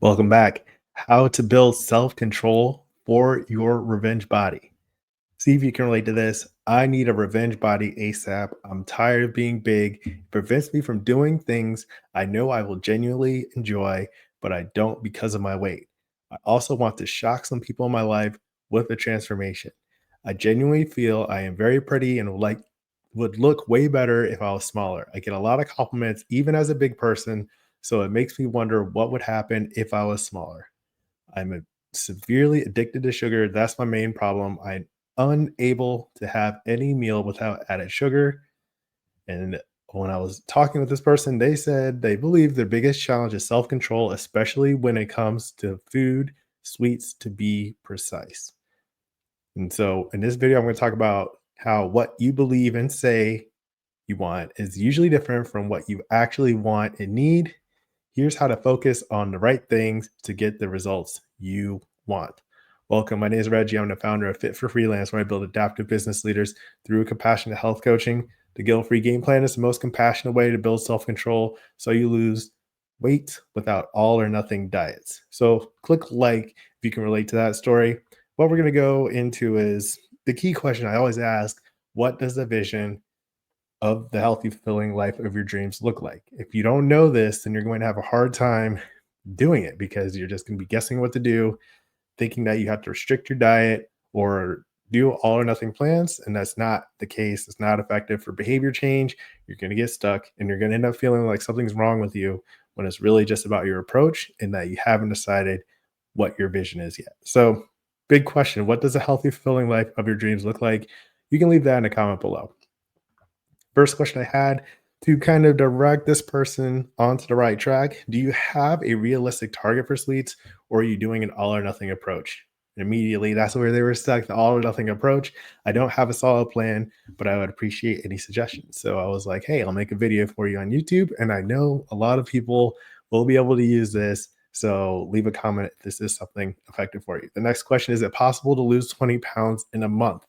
Welcome back. How to build self control for your revenge body. See if you can relate to this. I need a revenge body ASAP. I'm tired of being big. It prevents me from doing things I know I will genuinely enjoy, but I don't because of my weight. I also want to shock some people in my life with a transformation. I genuinely feel I am very pretty and would look way better if I was smaller. I get a lot of compliments even as a big person, so it makes me wonder what would happen if I was smaller. Severely addicted to sugar. That's my main problem. I'm unable to have any meal without added sugar. And when I was talking with this person, they said they believe their biggest challenge is self control, especially when it comes to food, sweets to be precise. And so in this video, I'm going to talk about how what you believe and say you want is usually different from what you actually want and need. Here's how to focus on the right things to get the results you want. Welcome. My name is Reggie. I'm the founder of Fit for Freelance, where I build adaptive business leaders through compassionate health coaching. The guilt free game plan is the most compassionate way to build self control so you lose weight without all or nothing diets. So, click like if you can relate to that story. What we're going to go into is the key question I always ask: what does the vision of the healthy, fulfilling life of your dreams look like? If you don't know this, then you're going to have a hard time doing it because you're just going to be guessing what to do, thinking that you have to restrict your diet or do all or nothing plans. And that's not the case. It's not effective for behavior change. You're going to get stuck and you're going to end up feeling like something's wrong with you when it's really just about your approach and that you haven't decided what your vision is yet. So, big question: what does a healthy, fulfilling life of your dreams look like? You can leave that in a comment below. First question I had to kind of direct this person onto the right track: do you have a realistic target for sweets, or are you doing an all or nothing approach? And immediately, that's where they were stuck, the all or nothing approach. I don't have a solid plan, but I would appreciate any suggestions. So I was like, hey, I'll make a video for you on YouTube. And I know a lot of people will be able to use this. So leave a comment if this is something effective for you. The next question: is it possible to lose 20 pounds in a month?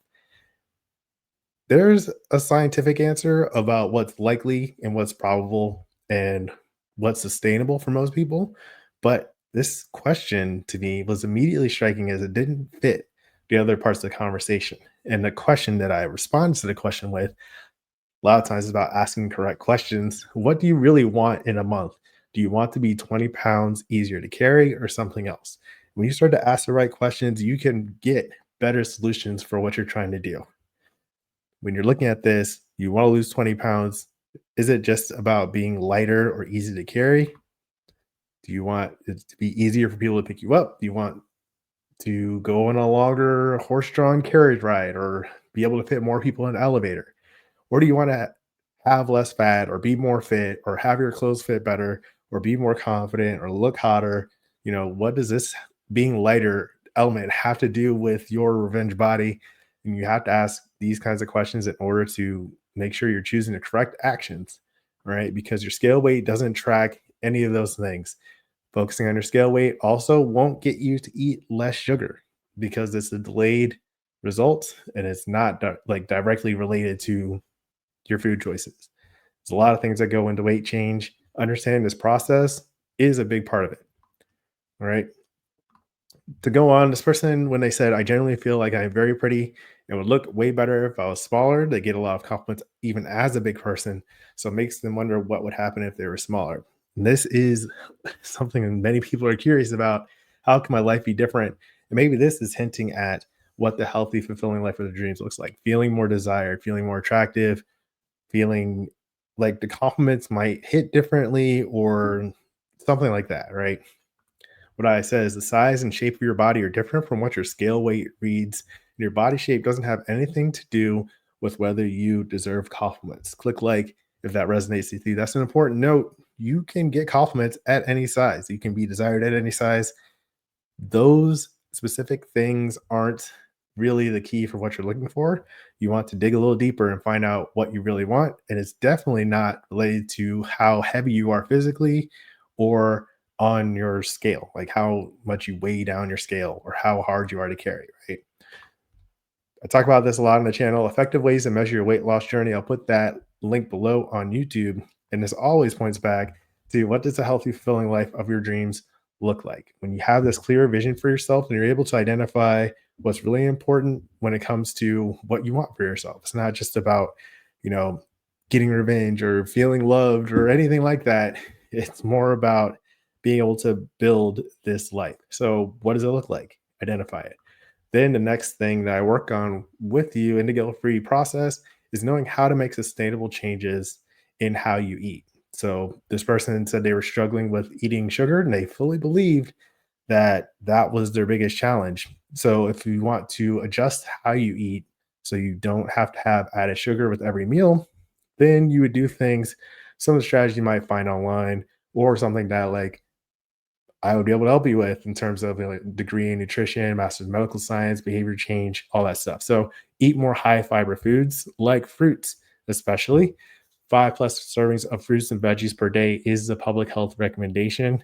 There's a scientific answer about what's likely and what's probable and what's sustainable for most people, but this question to me was immediately striking as it didn't fit the other parts of the conversation. And the question that I respond to the question with a lot of times is about asking correct questions. What do you really want in a month? Do you want to be 20 pounds easier to carry or something else? When you start to ask the right questions, you can get better solutions for what you're trying to do. When you're looking at this, you want to lose 20 pounds. Is it just about being lighter or easy to carry? Do you want it to be easier for people to pick you up? Do you want to go on a longer horse drawn carriage ride or be able to fit more people in an elevator? Or do you want to have less fat or be more fit or have your clothes fit better or be more confident or look hotter? What does this being lighter element have to do with your revenge body? And you have to ask these kinds of questions in order to make sure you're choosing the correct actions, right? Because your scale weight doesn't track any of those things. Focusing on your scale weight also won't get you to eat less sugar because it's a delayed result and it's not like directly related to your food choices. There's a lot of things that go into weight change. Understanding this process is a big part of it. All right. To go on, this person, when they said, I generally feel like I'm very pretty and would look way better if I was smaller, they get a lot of compliments even as a big person. So it makes them wonder what would happen if they were smaller. And this is something many people are curious about. How can my life be different? And maybe this is hinting at what the healthy, fulfilling life of the dreams looks like: feeling more desired, feeling more attractive, feeling like the compliments might hit differently or something like that, right? What I said is the size and shape of your body are different from what your scale weight reads. And your body shape doesn't have anything to do with whether you deserve compliments. Click like if that resonates with you. That's an important note. You can get compliments at any size. You can be desired at any size. Those specific things aren't really the key for what you're looking for. You want to dig a little deeper and find out what you really want. And it's definitely not related to how heavy you are physically or on your scale, like how much you weigh down your scale or how hard you are to carry, right? I talk about this a lot on the channel: effective ways to measure your weight loss journey. I'll put that link below on YouTube. And this always points back to what does a healthy, fulfilling life of your dreams look like? When you have this clear vision for yourself and you're able to identify what's really important when it comes to what you want for yourself. It's not just about, you know, getting revenge or feeling loved or anything like that. It's more about being able to build this life. So, what does it look like? Identify it. Then the next thing that I work on with you in the guilt-free process is knowing how to make sustainable changes in how you eat. So this person said they were struggling with eating sugar and they fully believed that that was their biggest challenge. So if you want to adjust how you eat so you don't have to have added sugar with every meal, then you would do things, some of the strategies you might find online or something that like I would be able to help you with in terms of degree in nutrition, master's in medical science, behavior change, all that stuff. So eat more high fiber foods like fruits, especially 5+ servings of fruits and veggies per day is the public health recommendation.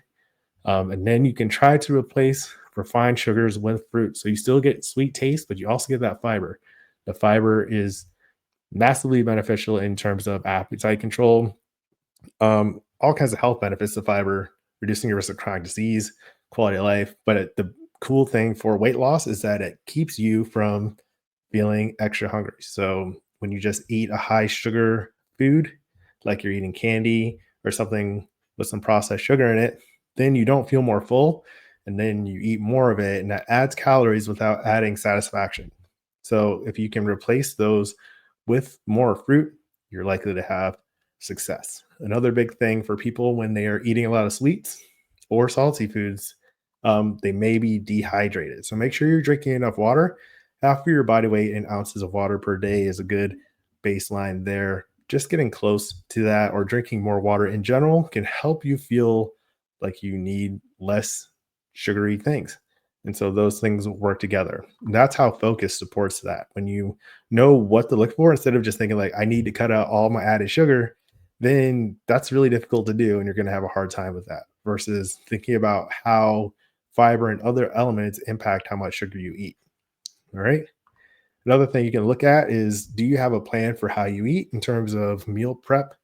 And then you can try to replace refined sugars with fruit. So you still get sweet taste, but you also get that fiber. The fiber is massively beneficial in terms of appetite control, all kinds of health benefits of fiber, reducing your risk of chronic disease, quality of life. But the cool thing for weight loss is that it keeps you from feeling extra hungry. So when you just eat a high sugar food, like you're eating candy or something with some processed sugar in it, then you don't feel more full. And then you eat more of it, and that adds calories without adding satisfaction. So if you can replace those with more fruit, you're likely to have success. Another big thing for people when they are eating a lot of sweets or salty foods, they may be dehydrated. So make sure you're drinking enough water. Half of your body weight in ounces of water per day is a good baseline there. Just getting close to that or drinking more water in general can help you feel like you need less sugary things. And so those things work together. That's how focus supports that. When you know what to look for instead of just thinking like I need to cut out all my added sugar, then that's really difficult to do and you're going to have a hard time with that versus thinking about how fiber and other elements impact how much sugar you eat. All right. Another thing you can look at is do you have a plan for how you eat in terms of meal prep?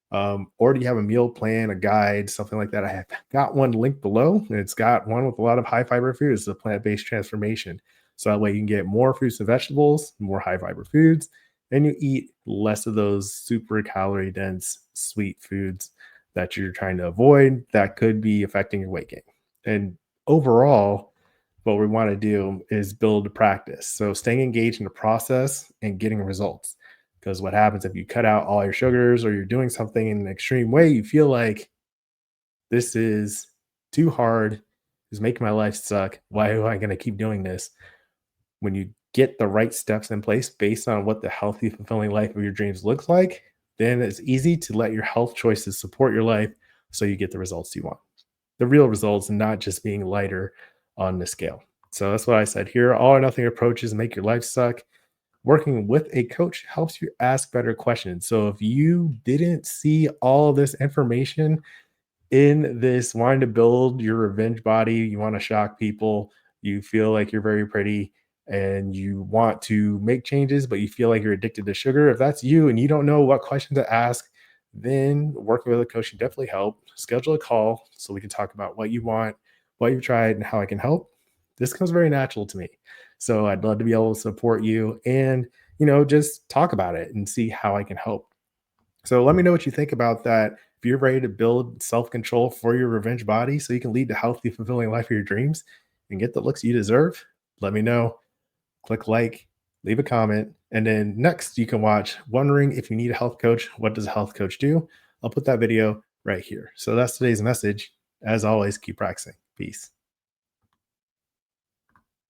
Or do you have a meal plan, a guide, something like that? I have got one linked below, and it's got one with a lot of high fiber foods, the plant based transformation. So that way you can get more fruits and vegetables, more high fiber foods, and you eat less of those super calorie dense sweet foods that you're trying to avoid that could be affecting your weight gain. And overall, what we want to do is build practice. So staying engaged in the process and getting results. Because what happens if you cut out all your sugars or you're doing something in an extreme way, you feel like this is too hard, is making my life suck. Why am I going to keep doing this? When you get the right steps in place based on what the healthy, fulfilling life of your dreams looks like, then it's easy to let your health choices support your life so you get the results you want. The real results, and not just being lighter on the scale. So that's what I said here. All or nothing approaches make your life suck. Working with a coach helps you ask better questions. So if you didn't see all this information in this wanting to build your revenge body, you want to shock people, you feel like you're very pretty and you want to make changes, but you feel like you're addicted to sugar. If that's you and you don't know what question to ask, then working with a coach can definitely help. Schedule a call so we can talk about what you want, what you've tried, and how I can help. This comes very natural to me. So I'd love to be able to support you and, just talk about it and see how I can help. So let me know what you think about that. If you're ready to build self control for your revenge body so you can lead the healthy, fulfilling life of your dreams and get the looks you deserve, let me know. Click like, leave a comment. And then next, you can watch Wondering If You Need a Health Coach, What Does a Health Coach Do? I'll put that video right here. So that's today's message. As always, keep practicing. Peace.